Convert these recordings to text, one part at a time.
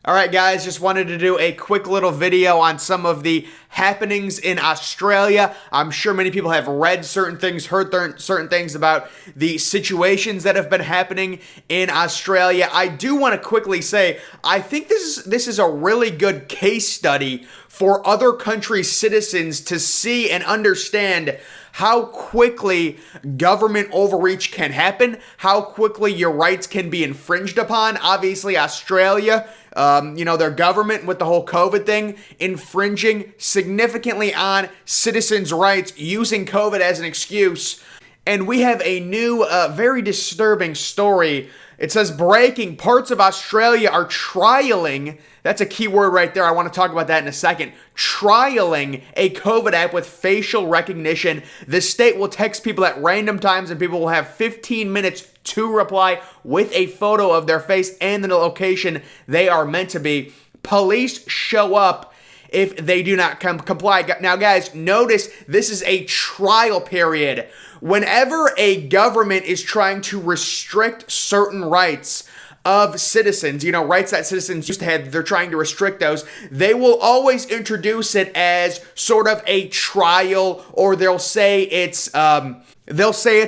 All right, guys, just wanted to do a quick little video on some of the happenings in Australia. I'm sure many people have read certain things, heard certain things about the situations that have been happening in Australia. I do want to quickly say, I think this is a really good case study for other countries' citizens to see and understand how quickly government overreach can happen, how quickly your rights can be infringed upon. Obviously, Australia, their government with the whole COVID thing, infringing significantly on citizens' rights, using COVID as an excuse. And we have a new, very disturbing story. It says breaking, parts of Australia are trialing, that's a key word right there, I want to talk about that in a second, trialing a COVID app with facial recognition. The state will text people at random times and people will have 15 minutes to reply with a photo of their face and the location they are meant to be. Police show up if they do not comply. Now, guys, notice this is a trial period. Whenever a government is trying to restrict certain rights of citizens, rights that citizens used to have, they're trying to restrict those, they will always introduce it as sort of a trial, or they'll say it's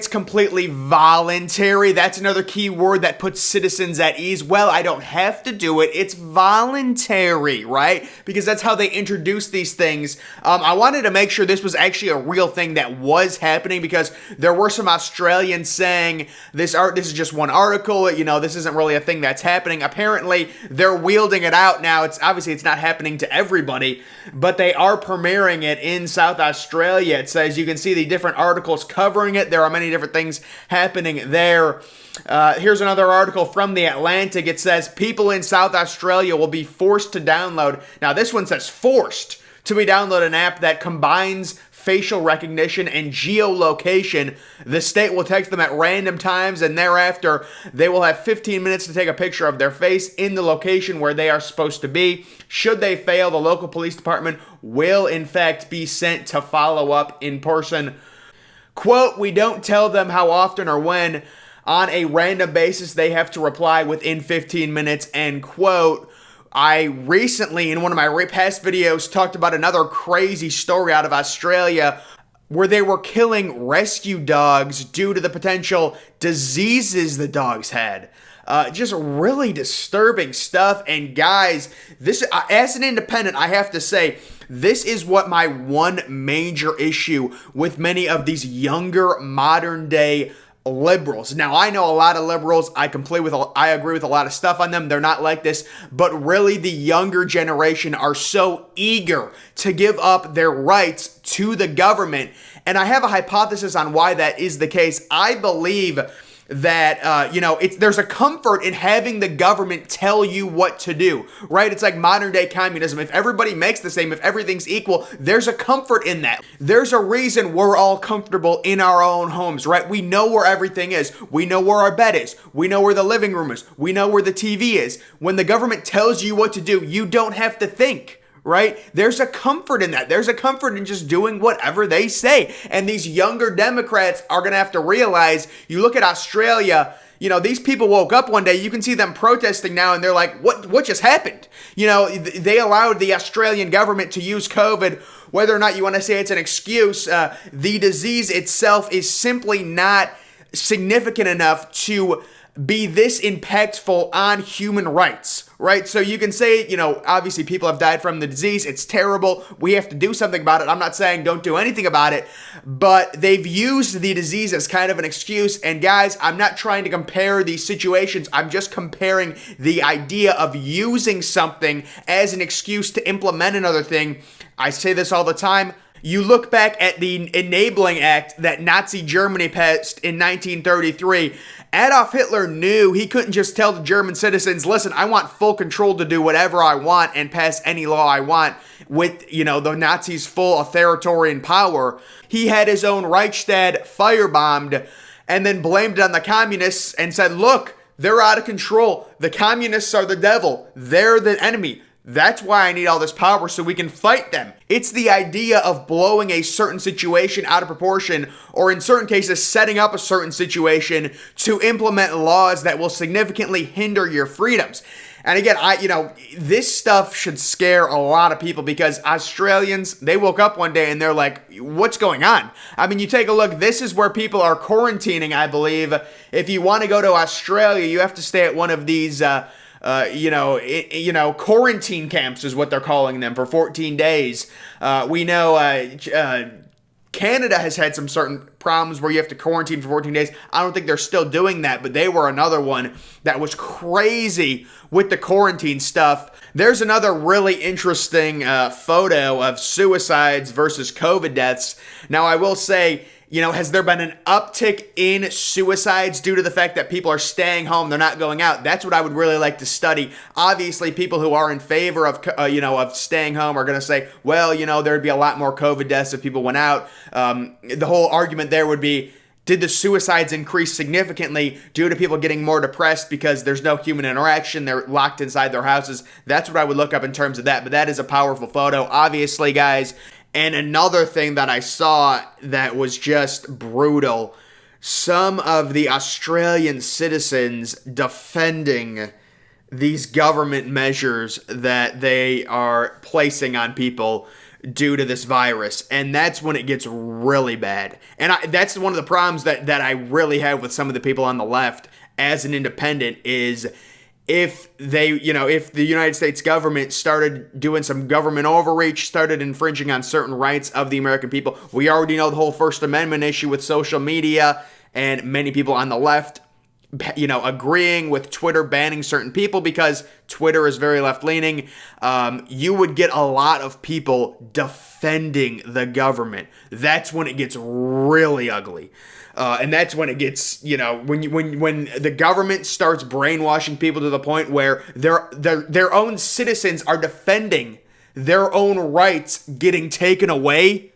completely voluntary. That's another key word that puts citizens at ease. Well, I don't have to do it. It's voluntary, right? Because that's how they introduce these things. I wanted to make sure this was actually a real thing that was happening, because there were some Australians saying this is just one article, this isn't really a thing that's happening. Apparently, they're wielding it out now. It's not happening to everybody, but they are premiering it in South Australia. It says you can see the different articles covering it. There are many different things happening there. Here's another article from The Atlantic. It says people in South Australia will be forced to download. Now, this one says forced to be download an app that combines facial recognition and geolocation. The state will text them at random times, and thereafter they will have 15 minutes to take a picture of their face in the location where they are supposed to be. Should they fail, the local police department will in fact be sent to follow up in person. Quote, we don't tell them how often or when. On a random basis, they have to reply within 15 minutes, end quote. I recently, in one of my past videos, talked about another crazy story out of Australia where they were killing rescue dogs due to the potential diseases the dogs had. Just really disturbing stuff. And guys, this, as an independent, I have to say, this is what my one major issue with many of these younger modern day liberals. Now, I know a lot of liberals. I agree with a lot of stuff on them. They're not like this, but really the younger generation are so eager to give up their rights to the government. And I have a hypothesis on why that is the case. I believe that, there's a comfort in having the government tell you what to do, right? It's like modern day communism. If everybody makes the same, if everything's equal, there's a comfort in that. There's a reason we're all comfortable in our own homes, right? We know where everything is. We know where our bed is. We know where the living room is. We know where the TV is. When the government tells you what to do, you don't have to think. Right? There's a comfort in that. There's a comfort in just doing whatever they say. And these younger Democrats are going to have to realize, you look at Australia, these people woke up one day, you can see them protesting now, and they're like, what just happened? They allowed the Australian government to use COVID. Whether or not you want to say it's an excuse, the disease itself is simply not significant enough to be this impactful on human rights, right? So you can say, obviously people have died from the disease. It's terrible. We have to do something about it. I'm not saying don't do anything about it, but they've used the disease as kind of an excuse. And guys, I'm not trying to compare these situations. I'm just comparing the idea of using something as an excuse to implement another thing. I say this all the time. You look back at the Enabling Act that Nazi Germany passed in 1933. Adolf Hitler knew he couldn't just tell the German citizens, listen, I want full control to do whatever I want and pass any law I want with, the Nazis' full authoritarian power. He had his own Reichstag firebombed and then blamed it on the communists and said, look, they're out of control. The communists are the devil. They're the enemy. That's why I need all this power, so we can fight them. It's the idea of blowing a certain situation out of proportion, or in certain cases, setting up a certain situation to implement laws that will significantly hinder your freedoms. And again, this stuff should scare a lot of people because Australians, they woke up one day and they're like, what's going on? I mean, you take a look, this is where people are quarantining, I believe. If you want to go to Australia, you have to stay at one of these, quarantine camps is what they're calling them for 14 days. We know, Canada has had some certain problems where you have to quarantine for 14 days. I don't think they're still doing that, but they were another one that was crazy with the quarantine stuff. There's another really interesting photo of suicides versus COVID deaths. Now, I will say, has there been an uptick in suicides due to the fact that people are staying home, they're not going out? That's what I would really like to study. Obviously, people who are in favor of, of staying home are going to say, well, there'd be a lot more COVID deaths if people went out. The whole argument there would be, did the suicides increase significantly due to people getting more depressed because there's no human interaction, they're locked inside their houses? That's what I would look up in terms of that, but that is a powerful photo, obviously, guys. And another thing that I saw that was just brutal, some of the Australian citizens defending these government measures that they are placing on people due to this virus. And that's when it gets really bad. And that's one of the problems that I really have with some of the people on the left as an independent is if the United States government started doing some government overreach, started infringing on certain rights of the American people. We already know the whole First Amendment issue with social media and many people on the left, agreeing with Twitter banning certain people because Twitter is very left-leaning. You would get a lot of people defending the government. That's when it gets really ugly. And that's when it gets, when the government starts brainwashing people to the point where their own citizens are defending their own rights getting taken away.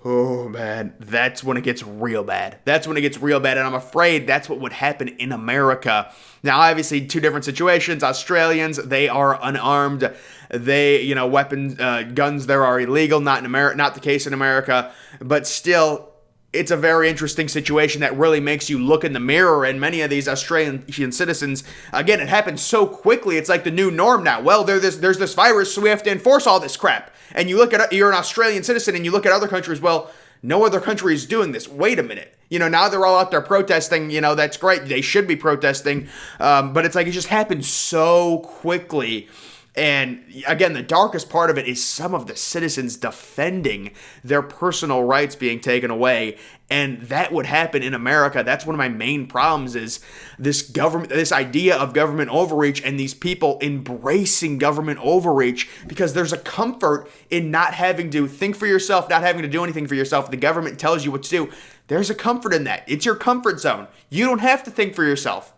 Oh, man, that's when it gets real bad. That's when it gets real bad, and I'm afraid that's what would happen in America. Now, obviously, two different situations. Australians, they are unarmed. They, weapons, guns there are illegal, not in America, not the case in America, but still, it's a very interesting situation that really makes you look in the mirror, and many of these Australian citizens, again, it happens so quickly, it's like the new norm now. Well, there's this virus, so we have to enforce all this crap. And you're an Australian citizen, and you look at other countries, well, no other country is doing this. Wait a minute. Now they're all out there protesting, that's great. They should be protesting. But it's like it just happened so quickly. And again, the darkest part of it is some of the citizens defending their personal rights being taken away. And that would happen in America. That's one of my main problems is this idea of government overreach and these people embracing government overreach because there's a comfort in not having to think for yourself, not having to do anything for yourself. The government tells you what to do. There's a comfort in that. It's your comfort zone. You don't have to think for yourself.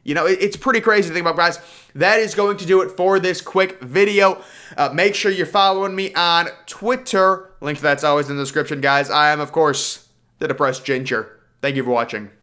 It's pretty crazy to think about, guys. That is going to do it for this quick video. Make sure you're following me on Twitter. Link to that's always in the description, guys. I am, of course, the Depressed Ginger. Thank you for watching.